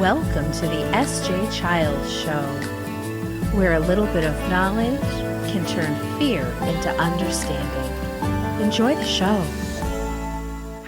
Welcome to the SJ Childs Show, where a little bit of knowledge can turn fear into understanding. Enjoy the show.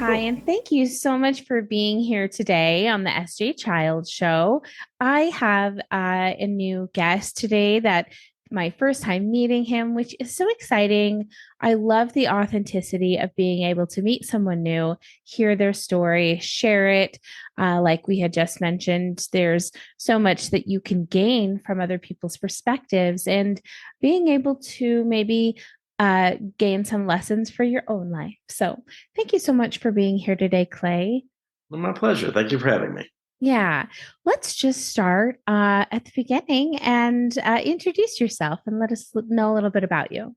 Hi, and thank you so much for being here today on the SJ Childs Show. I have a new guest today that my first time meeting him, which is so exciting. I love the authenticity of being able to meet someone new, hear their story, share it. Like we had just mentioned, there's so much that you can gain from other people's perspectives and being able to maybe gain some lessons for your own life. So thank you so much for being here today, Clay. Well, my pleasure. Thank you for having me. Yeah, let's just start at the beginning and introduce yourself and let us know a little bit about you.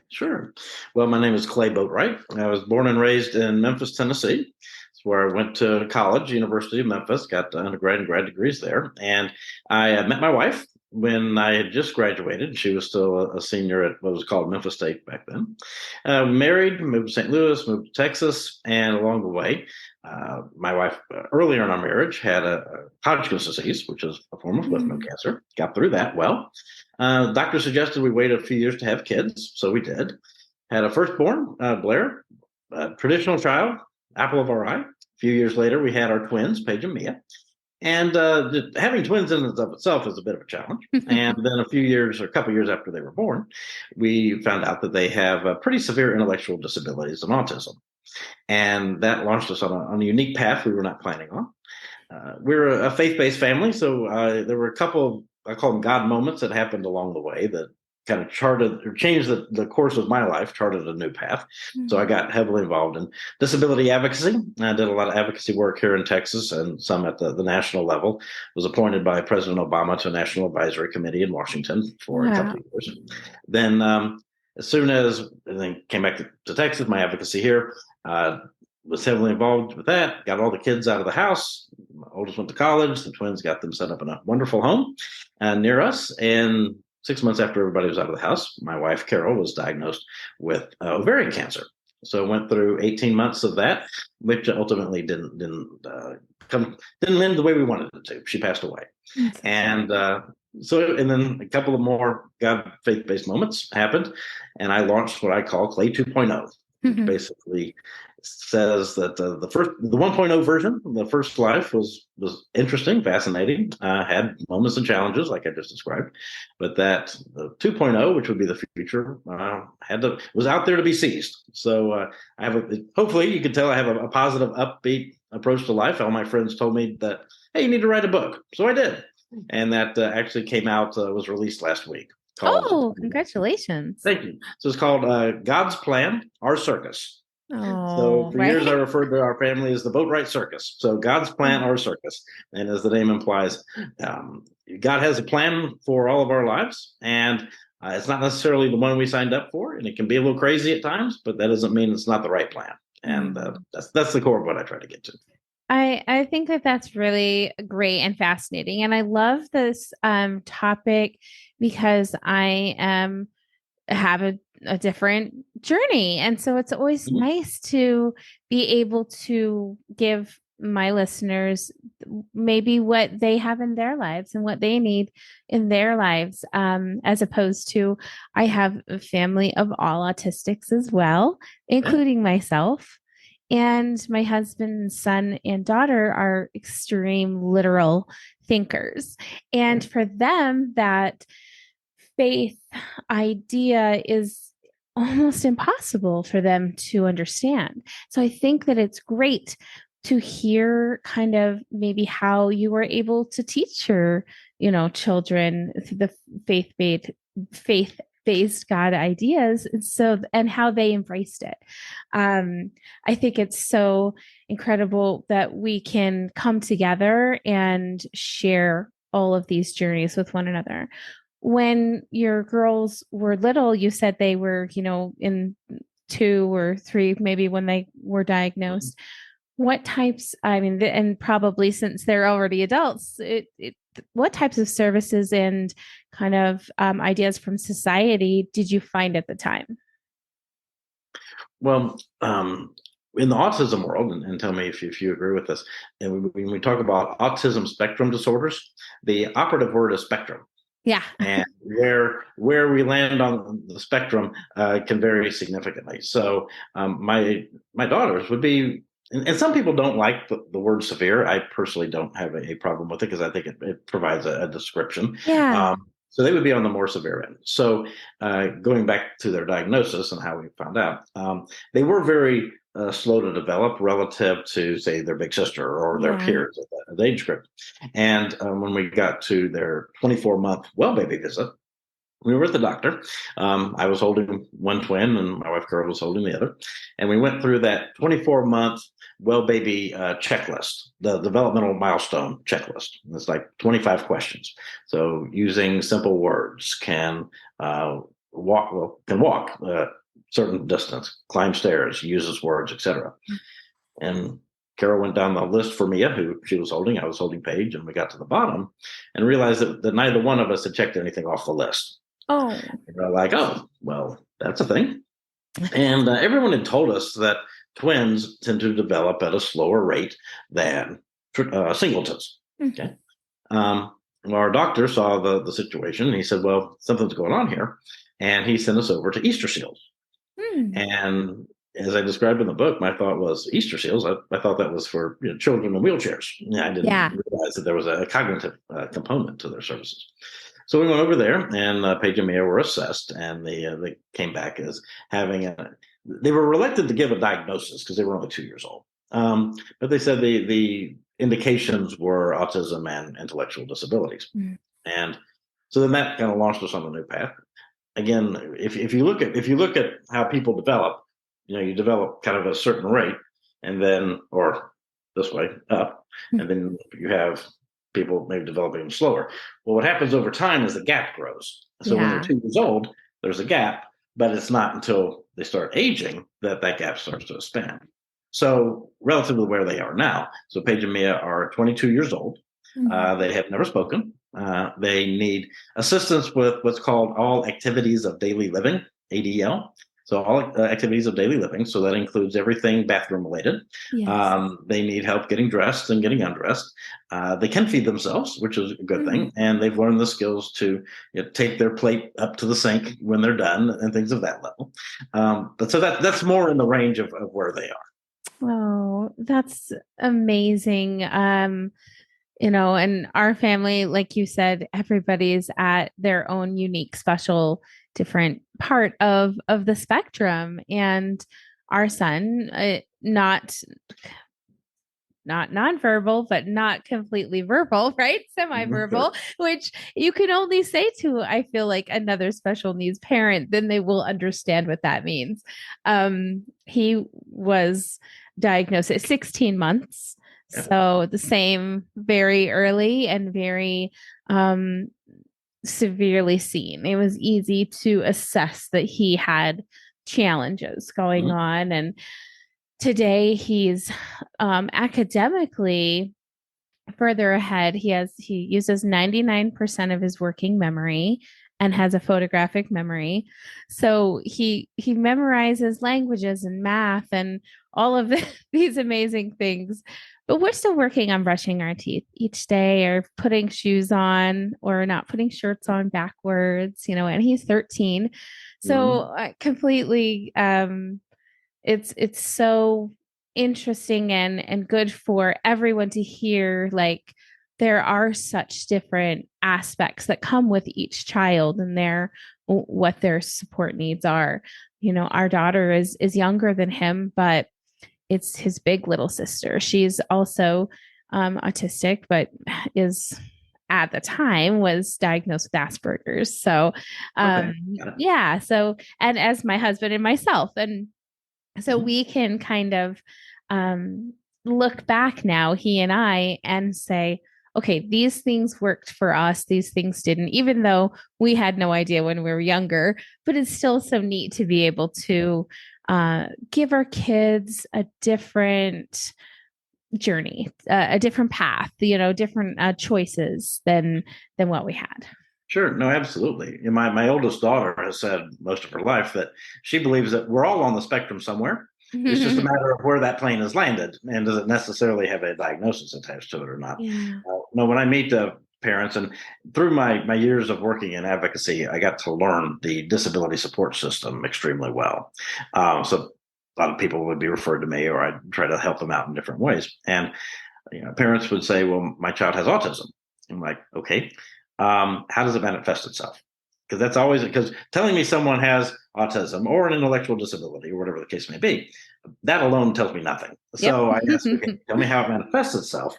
Sure. Well, my name is Clay Boatright. I was born and raised in Memphis, Tennessee. It's where I went to college, University of Memphis, got undergrad and grad degrees there. And I met my wife when I had just graduated. She was still a senior at what was called Memphis State back then. Married, moved to St. Louis, moved to Texas, and along the way, my wife, earlier in our marriage, had a Hodgkin's disease, which is a form of lymph node cancer. Got through that well. Doctor suggested we wait a few years to have kids, so we did. Had a firstborn, Blair, a traditional child, apple of our eye. A few years later, we had our twins, Paige and Mia. And having twins in and of itself is a bit of a challenge. And then a couple years after they were born, we found out that they have pretty severe intellectual disabilities and autism. And that launched us on a unique path we were not planning on. We're a faith-based family, so there were a couple of, I call them God moments that happened along the way that kind of charted or changed the course of my life, charted a new path. Mm-hmm. So I got heavily involved in disability advocacy. I did a lot of advocacy work here in Texas and some at the national level. Was appointed by President Obama to a National Advisory Committee in Washington for a couple of years. Then as soon as I came back to Texas, my advocacy here, was heavily involved with that, got all the kids out of the house. My oldest went to college. The twins got them set up in a wonderful home near us. And 6 months after everybody was out of the house, my wife, Carol, was diagnosed with ovarian cancer. So went through 18 months of that, which ultimately didn't end the way we wanted it to. She passed away. And then a couple of more God faith-based moments happened, and I launched what I call Clay 2.0, which basically says that the 1.0 version, the first life was interesting, fascinating, had moments and challenges like I just described, but that the 2.0, which would be the future, was out there to be seized. So I have hopefully you can tell I have a positive, upbeat approach to life. All my friends told me that, hey, you need to write a book, so I did, and that actually came out, was released last week. Congratulations! Thank you. So it's called God's Plan, Our Circus. So for years, I referred to our family as the Boatright Circus. So God's Plan, Our Circus. And as the name implies, God has a plan for all of our lives. And it's not necessarily the one we signed up for. And it can be a little crazy at times, but that doesn't mean it's not the right plan. And that's the core of what I try to get to. I think that's really great and fascinating. And I love this topic because I have a different journey. And so it's always nice to be able to give my listeners maybe what they have in their lives and what they need in their lives, as opposed to I have a family of all autistics as well, including myself. And my husband, son, and daughter are extreme literal thinkers. And for them, that faith idea is almost impossible for them to understand. So I think that it's great to hear kind of maybe how you were able to teach your, children the faith-based God ideas, and how they embraced it. I think it's so incredible that we can come together and share all of these journeys with one another. When your girls were little, you said they were, in 2 or 3, maybe when they were diagnosed. What types, and probably since they're already adults, what types of services and kind of ideas from society did you find at the time? Well, in the autism world, and tell me if you agree with this, and when we talk about autism spectrum disorders, the operative word is spectrum. Yeah. And where we land on the spectrum can vary significantly. So my daughters would be, and some people don't like the word severe. I personally don't have a problem with it because I think it provides a description. Yeah. So they would be on the more severe end. So going back to their diagnosis and how we found out, they were very slow to develop relative to, say, their big sister or their Yeah. peers at the age group. And when we got to their 24-month well baby visit, we were at the doctor. I was holding one twin, and my wife Carol was holding the other. And we went through that 24-month well baby checklist, the developmental milestone checklist. It's like 25 questions. So using simple words, can walk certain distance, climb stairs, uses words, etc. And Carol went down the list for Mia, who she was holding. I was holding Paige, and we got to the bottom and realized that neither one of us had checked anything off the list. Oh. And we're like, oh, well, that's a thing. And everyone had told us that twins tend to develop at a slower rate than singletons. Okay. Well, our doctor saw the situation, and he said, well, something's going on here. And he sent us over to Easter seals. And as I described in the book, my thought was Easter seals. I thought that was for children in wheelchairs. I didn't realize that there was a cognitive component to their services. So we went over there, and Paige and Mia were assessed, and they came back as having they were reluctant to give a diagnosis because they were only 2 years old. But they said the indications were autism and intellectual disabilities. And so then that kind of launched us on a new path. Again, if you look at how people develop, you develop kind of a certain rate, and then, or this way up, and then you have people maybe developing slower. Well, what happens over time is the gap grows. So when they're 2 years old, there's a gap, but it's not until they start aging that gap starts to expand. So relative to where they are now, so Paige and Mia are 22 years old. They have never spoken. They need assistance with what's called all activities of daily living, ADL. So all activities of daily living. So that includes everything bathroom related. Yes. They need help getting dressed and getting undressed. They can feed themselves, which is a good thing. And they've learned the skills to take their plate up to the sink when they're done and things of that level. But so that's more in the range of where they are. Oh, that's amazing. And our family, like you said, everybody's at their own unique, special, different part of the spectrum. And our son, not nonverbal, but not completely verbal, right? Semi-verbal, which you can only say to, I feel like, another special needs parent, then they will understand what that means. He was diagnosed at 16 months. So the same, very early and very severely seen. It was easy to assess that he had challenges going on. And today he's academically further ahead. He uses 99% of his working memory and has a photographic memory. So he memorizes languages and math and all of these amazing things. But we're still working on brushing our teeth each day, or putting shoes on, or not putting shirts on backwards, and he's 13. So completely, it's so interesting and good for everyone to hear, like, there are such different aspects that come with each child and what their support needs are. Our daughter is younger than him, but it's his big little sister. She's also autistic, but at the time was diagnosed with Asperger's. So, yeah. So, and as my husband and myself, and so we can kind of look back now, he and I, and say, okay, these things worked for us. These things didn't, even though we had no idea when we were younger, but it's still so neat to be able to give our kids a different journey, a different path, different choices than what we had. Sure. No, absolutely. My oldest daughter has said most of her life that she believes that we're all on the spectrum somewhere. It's just a matter of where that plane has landed, and does it necessarily have a diagnosis attached to it or not. Yeah. No, when I meet the parents, and through my years of working in advocacy, I got to learn the disability support system extremely well. So a lot of people would be referred to me, or I'd try to help them out in different ways. And parents would say, "Well, my child has autism." I'm like, "Okay, how does it manifest itself?" Because that's always, because telling me someone has autism or an intellectual disability or whatever the case may be, that alone tells me nothing. Yep. So I ask, okay, tell me how it manifests itself.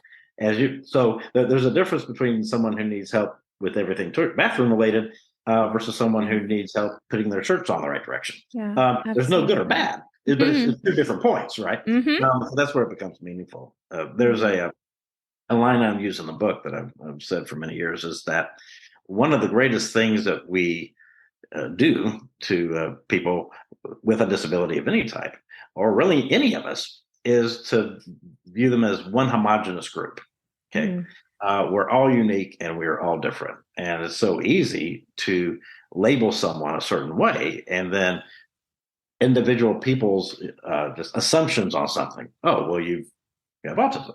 So there's a difference between someone who needs help with everything bathroom related versus someone who needs help putting their shirts on the right direction. Yeah. There's no good or Absolutely. bad, but it's two different points, right? So that's where it becomes meaningful. There's a line I use in the book that I've said for many years is that one of the greatest things that we do to people with a disability of any type, or really any of us, is to view them as one homogenous group. Okay. We're all unique and we're all different. And it's so easy to label someone a certain way and then individual people's just assumptions on something. Oh, well, you have autism.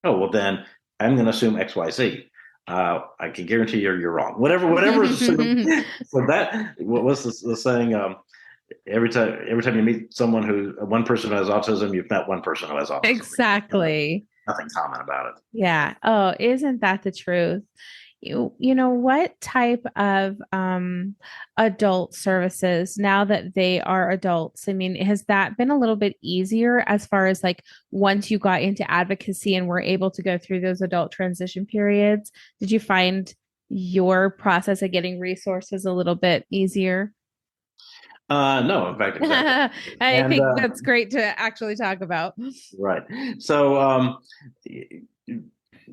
Oh, well, then I'm going to assume X, Y, Z. I can guarantee you're wrong. Whatever is assumed. So that, what was the saying? Every time you meet someone one person who has autism, you've met one person who has autism. Exactly. Nothing common about it. Yeah. Oh, isn't that the truth? You know, what type of adult services, now that they are adults, I mean, has that been a little bit easier as far as like once you got into advocacy and were able to go through those adult transition periods? Did you find your process of getting resources a little bit easier? No, in fact, exactly. I think that's great to actually talk about. Right. So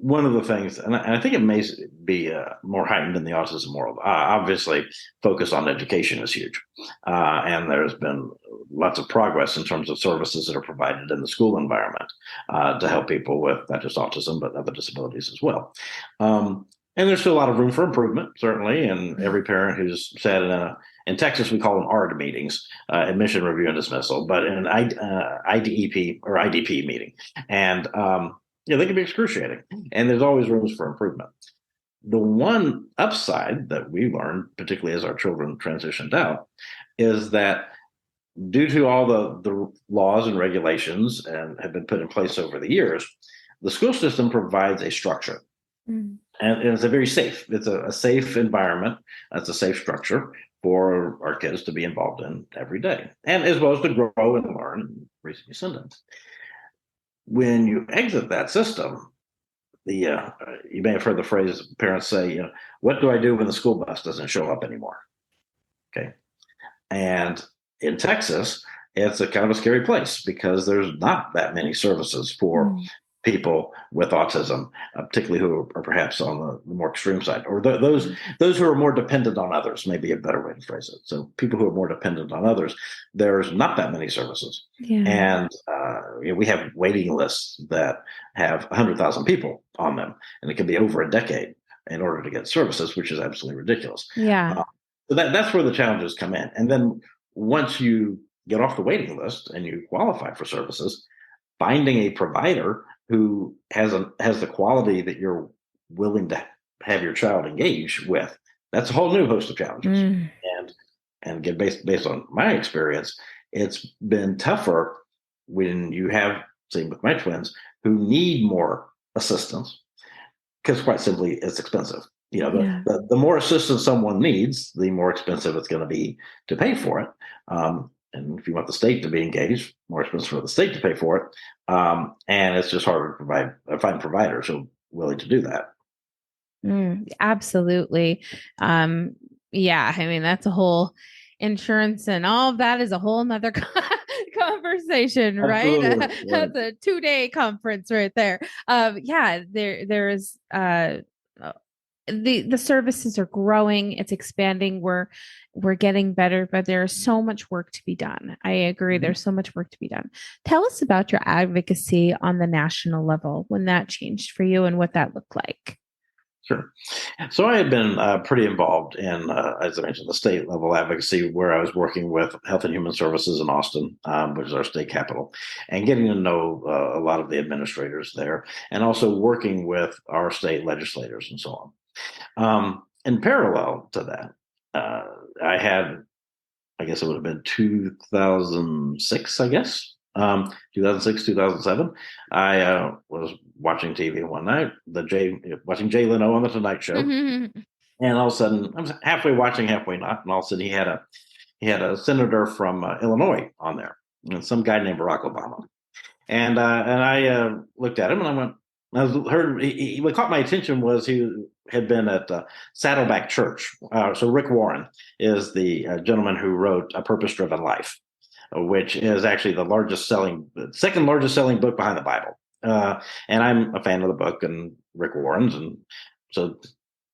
one of the things, and I think it may be more heightened in the autism world, obviously focus on education is huge. And there's been lots of progress in terms of services that are provided in the school environment to help people with not just autism, but other disabilities as well. And there's still a lot of room for improvement, certainly. And every parent who's sat in Texas, we call them ARD meetings, admission, review, and dismissal, but in an IDEP or IDP meeting. And they can be excruciating. And there's always rooms for improvement. The one upside that we learned, particularly as our children transitioned out, is that due to all the laws and regulations and have been put in place over the years, the school system provides a structure. And it's it's a safe environment. It's a safe structure for our kids to be involved in every day, and as well as to grow and learn and raise descendants. When you exit that system, you may have heard the phrase parents say, "What do I do when the school bus doesn't show up anymore?" Okay, and in Texas, it's a kind of a scary place because there's not that many services for people with autism, particularly who are perhaps on the more extreme side, or those who are more dependent on others, may be a better way to phrase it. So people who are more dependent on others, there's not that many services. And we have waiting lists that have 100,000 people on them, and it can be over a decade in order to get services, which is absolutely ridiculous. So that's where the challenges come in. And then once you get off the waiting list and you qualify for services, finding a provider who has the quality that you're willing to have your child engage with, that's a whole new host of challenges. And again, based on my experience, it's been tougher when you have, same with my twins, who need more assistance, because quite simply it's expensive. The more assistance someone needs, the more expensive it's going to be to pay for it. And if you want the state to be engaged, more expensive for the state to pay for it. And it's just harder to find providers who are willing to do that. Absolutely. Yeah, I mean, that's a whole insurance and all of that is a whole nother conversation, right? That's a 2-day conference right there. There's the services are growing, it's expanding, we're getting better, but there's so much work to be done. I agree. There's so much work to be done. Tell us about your advocacy on the national level, when that changed for you and what that looked like. Sure. So I had been pretty involved in, as I mentioned, the state level advocacy, where I was working with Health and Human Services in Austin, which is our state capital, and getting to know a lot of the administrators there, and also working with our state legislators and so on. In parallel to that, I had, I guess it would have been 2006, I guess. 2006, 2007. I was watching TV one night, watching Jay Leno on the Tonight Show, Mhm. and all of a sudden, I was halfway watching, halfway not, and all of a sudden he had a senator from Illinois on there, and some guy named Barack Obama, and I looked at him and I went. What caught my attention was he had been at Saddleback Church. So Rick Warren is the gentleman who wrote A Purpose Driven Life, which is actually second largest selling book behind the Bible. And I'm a fan of the book and Rick Warren's. And so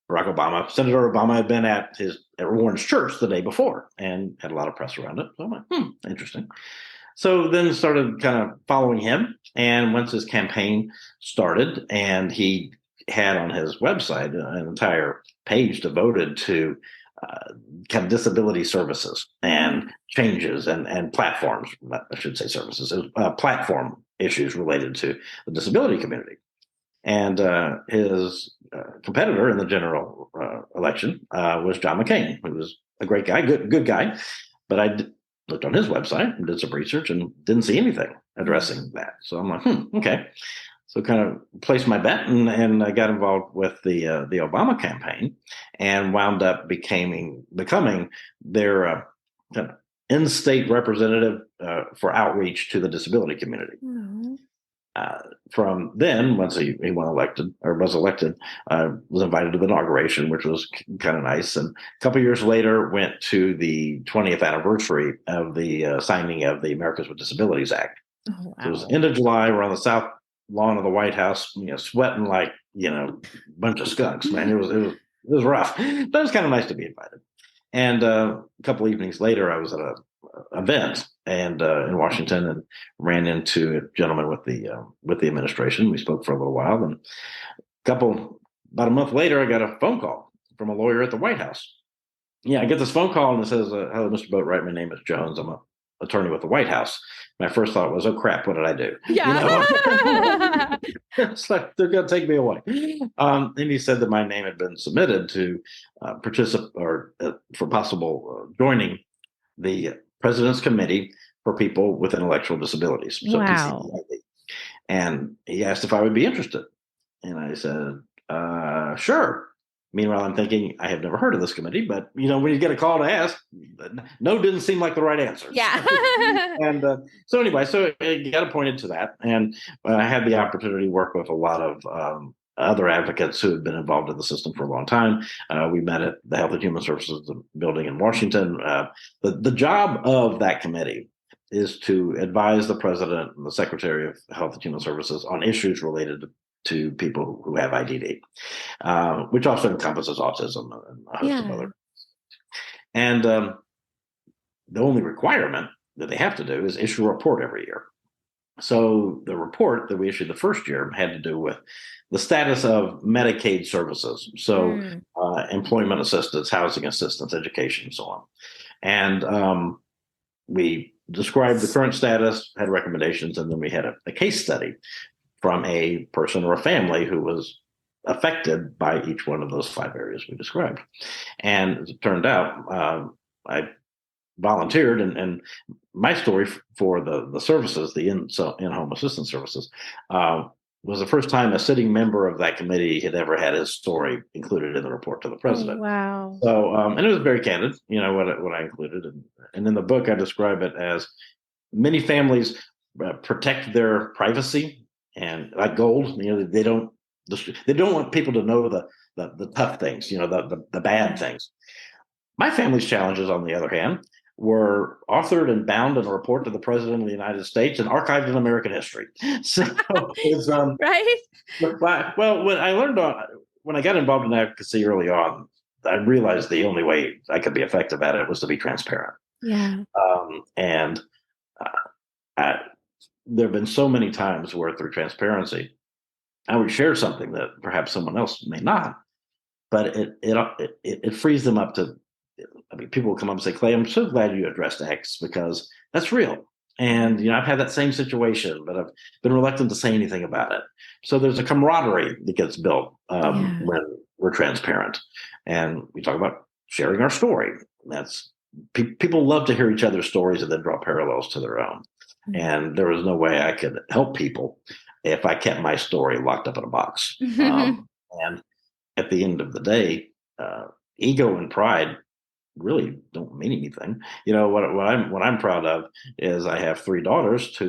Senator Obama had been at Warren's church the day before and had a lot of press around it. So I'm like, interesting. So then started kind of following him. And once his campaign started, and he had on his website an entire page devoted to kind of disability services and changes and platforms, I should say services, platform issues related to the disability community. And his competitor in the general election was John McCain, who was a great guy, good guy. But I looked on his website and did some research and didn't see anything addressing that. So I'm like, okay. So kind of placed my bet and I got involved with the Obama campaign and wound up becoming their kind of in-state representative for outreach to the disability community. Mm-hmm. From then, once he was elected, was invited to the inauguration, which was kind of nice. And a couple of years later, went to the 20th anniversary of the signing of the Americans with Disabilities Act. Oh, wow. So it was end of July. We're on the south lawn of the White House, sweating like a bunch of skunks. Man, it was rough, but it was kind of nice to be invited. And a couple evenings later, I was at a event and in Washington, and ran into a gentleman with the administration. We spoke for a little while, and about a month later, I got a phone call from a lawyer at the White House. Yeah, I get this phone call and it says, "Hello, Mr. Boatright. My name is Jones. I'm an attorney with the White House." My first thought was, "Oh crap, what did I do?" Yeah. It's like they're going to take me away. And he said that my name had been submitted to participate or for possible joining the President's Committee for People with Intellectual Disabilities. So Wow. PCDID. And he asked if I would be interested. And I said, sure. Meanwhile, I'm thinking, I have never heard of this committee, but when you get a call to ask, no didn't seem like the right answer. Yeah. And so anyway, I got appointed to that, and I had the opportunity to work with a lot of other advocates who had been involved in the system for a long time. We met at the Health and Human Services building in Washington. The job of that committee is to advise the president and the secretary of Health and Human Services on issues related to people who have IDD, which also encompasses autism and a host of other. And the only requirement that they have to do is issue a report every year. So the report that we issued the first year had to do with the status of Medicaid services. So employment assistance, housing assistance, education, and so on. And we described the current status, had recommendations, and then we had a case study from a person or a family who was affected by each one of those 5 areas we described. And as it turned out, I volunteered, and my story for the services, the in-home assistance services, was the first time a sitting member of that committee had ever had his story included in the report to the president. Oh, wow. So, and it was very candid, what I included. And in the book, I describe it as many families protect their privacy and like gold, they don't want people to know the tough things, the bad things. My family's challenges, on the other hand, were authored and bound in a report to the President of the United States and archived in American history. So it's right. Well, when I got involved in advocacy early on, I realized the only way I could be effective at it was to be transparent. Yeah. And there have been so many times where through transparency, I would share something that perhaps someone else may not. but it frees them up to. I mean, people will come up and say, Clay, I'm so glad you addressed X because that's real. And, I've had that same situation, but I've been reluctant to say anything about it. So there's a camaraderie that gets built Yeah. when we're transparent. And we talk about sharing our story. That's people love to hear each other's stories and then draw parallels to their own. And there was no way I could help people if I kept my story locked up in a box. And at the end of the day, ego and pride really don't mean anything. What I'm proud of is I have three daughters,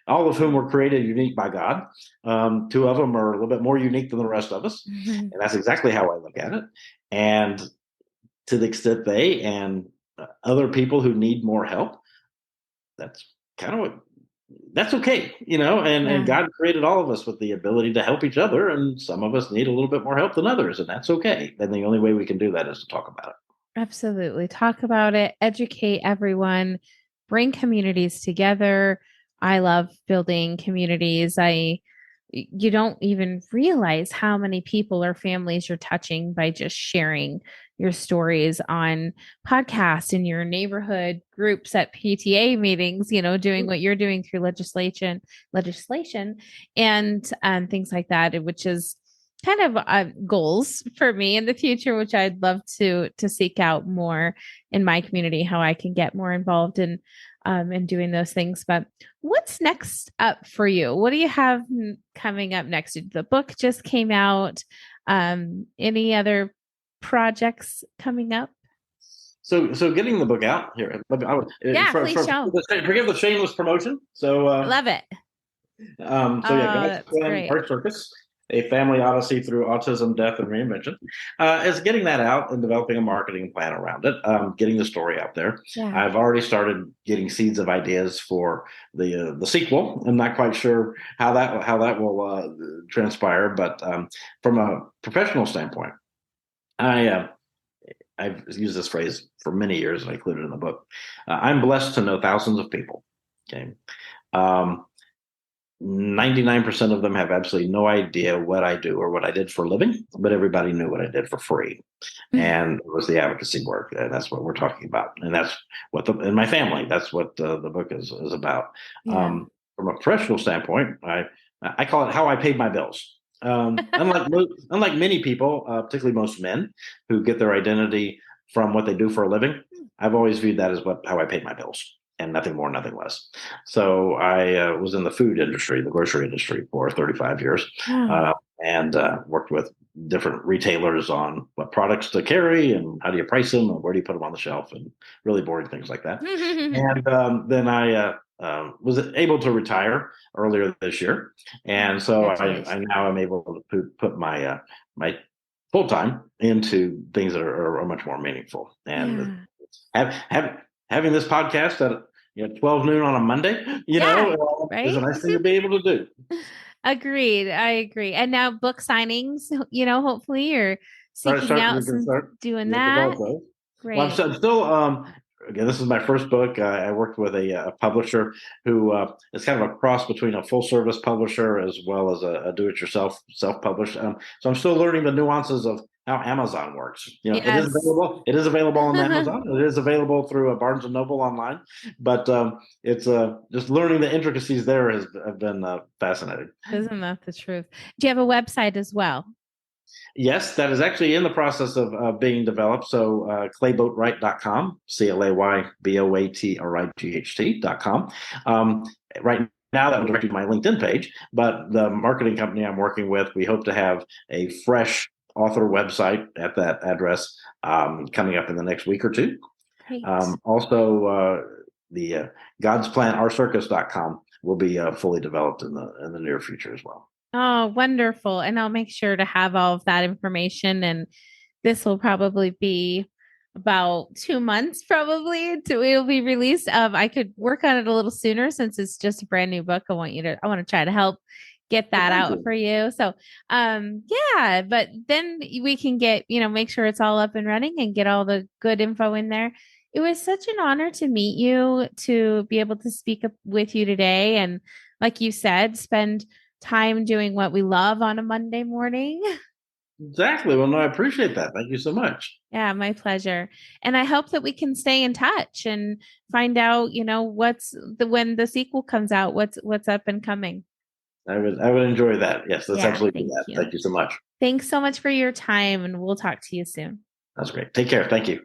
all of whom were created unique by God. Two of them are a little bit more unique than the rest of us, and that's exactly how I look at it. And to the extent they and other people who need more help, that's kind of what that's okay, and Yeah. God created all of us with the ability to help each other, and some of us need a little bit more help than others, and that's okay. And the only way we can do that is to talk about it. Absolutely. Talk about it, educate everyone, bring communities together. I love building communities. You don't even realize how many people or families you're touching by just sharing your stories on podcasts in your neighborhood groups at PTA meetings, doing what you're doing through legislation and things like that, which is kind of goals for me in the future, which I'd love to seek out more in my community, how I can get more involved in doing those things. But what's next up for you? What do you have coming up next? The book just came out. Any other projects coming up? So getting the book out here. Yeah, please show. Forgive the shameless promotion. So I love it. God's That's Plan great. Our Circus, a family odyssey through autism, death, and reinvention, is getting that out and developing a marketing plan around it, getting the story out there. Yeah. I've already started getting seeds of ideas for the sequel. I'm not quite sure how that will transpire, but from a professional standpoint, I've used this phrase for many years, and I included it in the book. I'm blessed to know thousands of people. Okay. Um, 99% of them have absolutely no idea what I do or what I did for a living, but everybody knew what I did for free. And it was the advocacy work. And that's what we're talking about. And that's in my family, that's what the book is about. Yeah. From a professional standpoint, I call it how I paid my bills. Unlike many people, particularly most men who get their identity from what they do for a living, I've always viewed that as how I paid my bills, and nothing more, nothing less. So I was in the food industry, the grocery industry, for 35 years, Oh. and worked with different retailers on what products to carry and how do you price them and where do you put them on the shelf and really boring things like that. And then I was able to retire earlier this year, and so I now am able to put my full time into things that are much more meaningful. And having this podcast at 12 noon on a Monday, Yeah, is a right? nice thing to be able to do. Agreed. I agree. And now book signings, hopefully you're seeking out We can some start doing develop that. those. Well, Great. I'm still again. This is my first book. I worked with a publisher who is kind of a cross between a full service publisher as well as a do it yourself self published. So I'm still learning the nuances of how Amazon works. It is Yes. available. It is available on Amazon. It is available through Barnes and Noble online. But it's just learning the intricacies there have been fascinating. Isn't that the truth? Do you have a website as well? Yes, that is actually in the process of being developed. So clayboatright.com, ClayBoatright.com. Right now, that will direct you to my LinkedIn page, but the marketing company I'm working with, we hope to have a fresh author website at that address coming up in the next week or two. Great. Also, the God's Plan Our Circus.com will be fully developed in the near future as well. Oh, wonderful. And I'll make sure to have all of that information. And this will probably be about 2 months, probably, to it'll be released. I could work on it a little sooner since it's just a brand new book. I want to try to help get Well, that thank out you. for you. So yeah, but then we can get, make sure it's all up and running and get all the good info in there. It was such an honor to meet you, to be able to speak with you today. And like you said, spend time doing what we love on a Monday morning. Exactly. Well, no, I appreciate that. Thank you so much. Yeah, my pleasure. And I hope that we can stay in touch and find out, what's the when the sequel comes out, what's up and coming. I would enjoy that. Yes, let's Yeah, absolutely do thank that. you. Thank you so much. Thanks so much for your time, and we'll talk to you soon. That's great. Take care. Thank you.